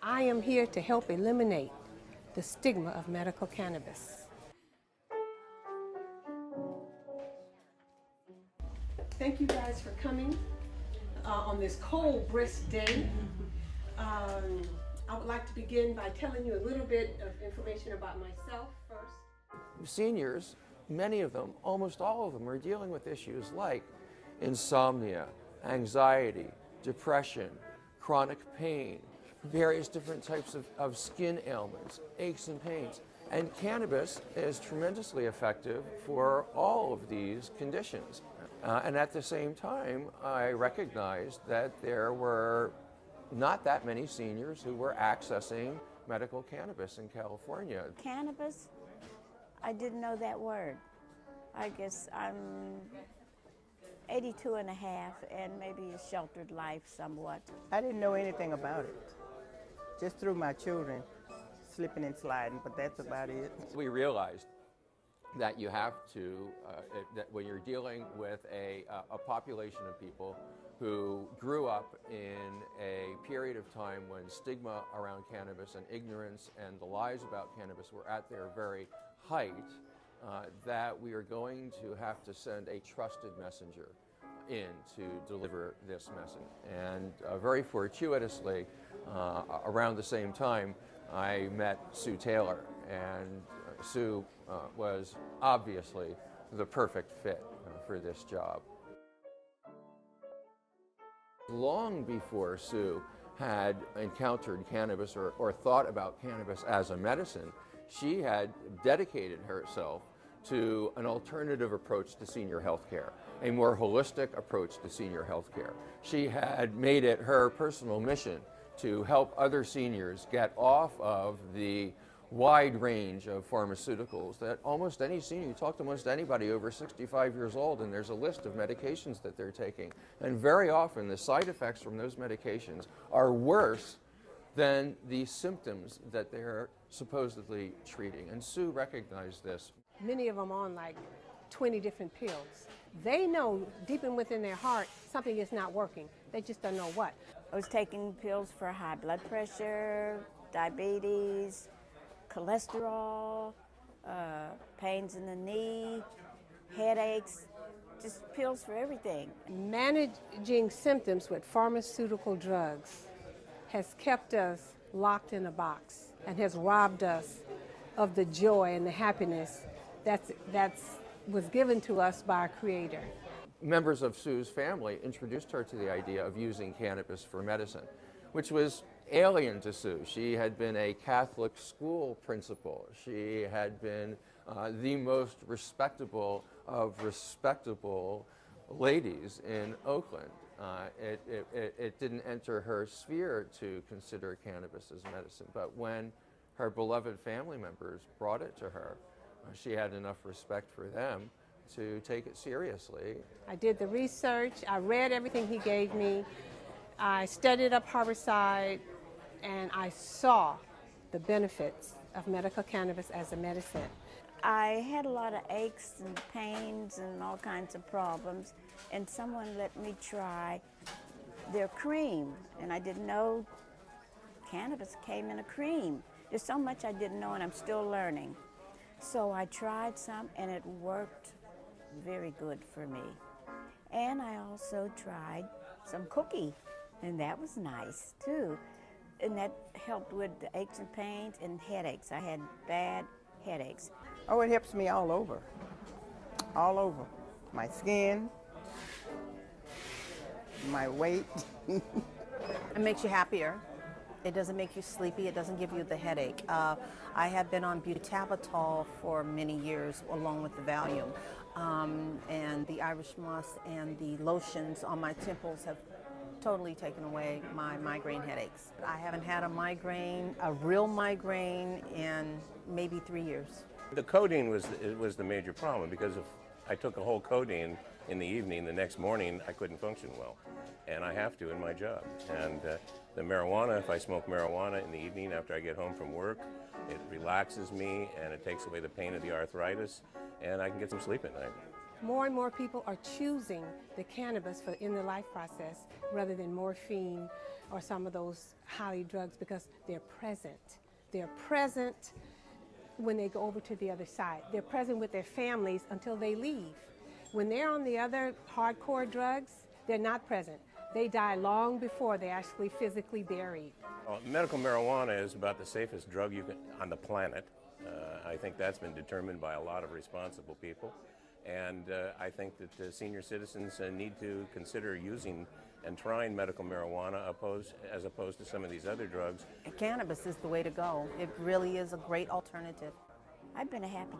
I am here to help eliminate the stigma of medical cannabis. Thank you guys for coming on this cold, brisk day. I would like to begin by telling you a little bit of information about myself first. Seniors, many of them, almost all of them, are dealing with issues like insomnia, anxiety, depression, chronic pain, various different types of skin ailments, aches and pains. And cannabis is tremendously effective for all of these conditions. And at the same time, I recognized that there were not that many seniors who were accessing medical cannabis in California. Cannabis? I didn't know that word. I guess I'm 82 and a half and maybe a sheltered life somewhat. I didn't know anything about it, just through my children, slipping and sliding, but that's about it. We realized that you have to, that when you're dealing with a population of people who grew up in a period of time when stigma around cannabis and ignorance and the lies about cannabis were at their very height, that we are going to have to send a trusted messenger in to deliver this message. And very fortuitously, around the same time, I met Sue Taylor, and Sue was obviously the perfect fit for this job. Long before Sue had encountered cannabis or thought about cannabis as a medicine, she had dedicated herself to an alternative approach to senior health care, a more holistic approach to senior health care. She had made it her personal mission to help other seniors get off of the wide range of pharmaceuticals that almost any senior, you talk to almost anybody over 65 years old and there's a list of medications that they're taking. And very often the side effects from those medications are worse than the symptoms that they're supposedly treating. And Sue recognized this. Many of them on like 20 different pills. They know deep in within their heart something is not working. They just don't know what. I was taking pills for high blood pressure, diabetes, cholesterol, pains in the knee, headaches, just pills for everything. Managing symptoms with pharmaceutical drugs has kept us locked in a box and has robbed us of the joy and the happiness that was given to us by our Creator. Members of Sue's family introduced her to the idea of using cannabis for medicine, which was alien to Sue. She had been a Catholic school principal. She had been the most respectable of respectable ladies in Oakland. It didn't enter her sphere to consider cannabis as medicine, but when her beloved family members brought it to her, she had enough respect for them to take it seriously. I did the research, I read everything he gave me, I studied up Harborside, and I saw the benefits of medical cannabis as a medicine. I had a lot of aches and pains and all kinds of problems, and someone let me try their cream, and I didn't know cannabis came in a cream. There's so much I didn't know, and I'm still learning. So I tried some, and it worked very good for me. And I also tried some cookie, and that was nice too. And that helped with the aches and pains and headaches. I had bad headaches. Oh, it helps me all over. All over. My skin, my weight. It makes you happier. It doesn't make you sleepy. It doesn't give you the headache. I have been on butalbital for many years along with the Valium. And the Irish moss and the lotions on my temples have totally taken away my migraine headaches. I haven't had a migraine, a real migraine, in maybe 3 years. The codeine was the major problem, because if I took a whole codeine in the evening, the next morning I couldn't function well, and I have to in my job. And the marijuana, if I smoke marijuana in the evening after I get home from work, it relaxes me and it takes away the pain of the arthritis, and I can get some sleep at night. More and more people are choosing the cannabis for in the life process rather than morphine or some of those highly drugs because they're present. They're present when they go over to the other side. They're present with their families until they leave. When they're on the other hardcore drugs, they're not present. They die long before they're actually physically buried. Well, medical marijuana is about the safest drug on the planet. I think that's been determined by a lot of responsible people. And I think that senior citizens need to consider using and trying medical marijuana as opposed to some of these other drugs. Cannabis is the way to go. It really is a great alternative. I've been a happy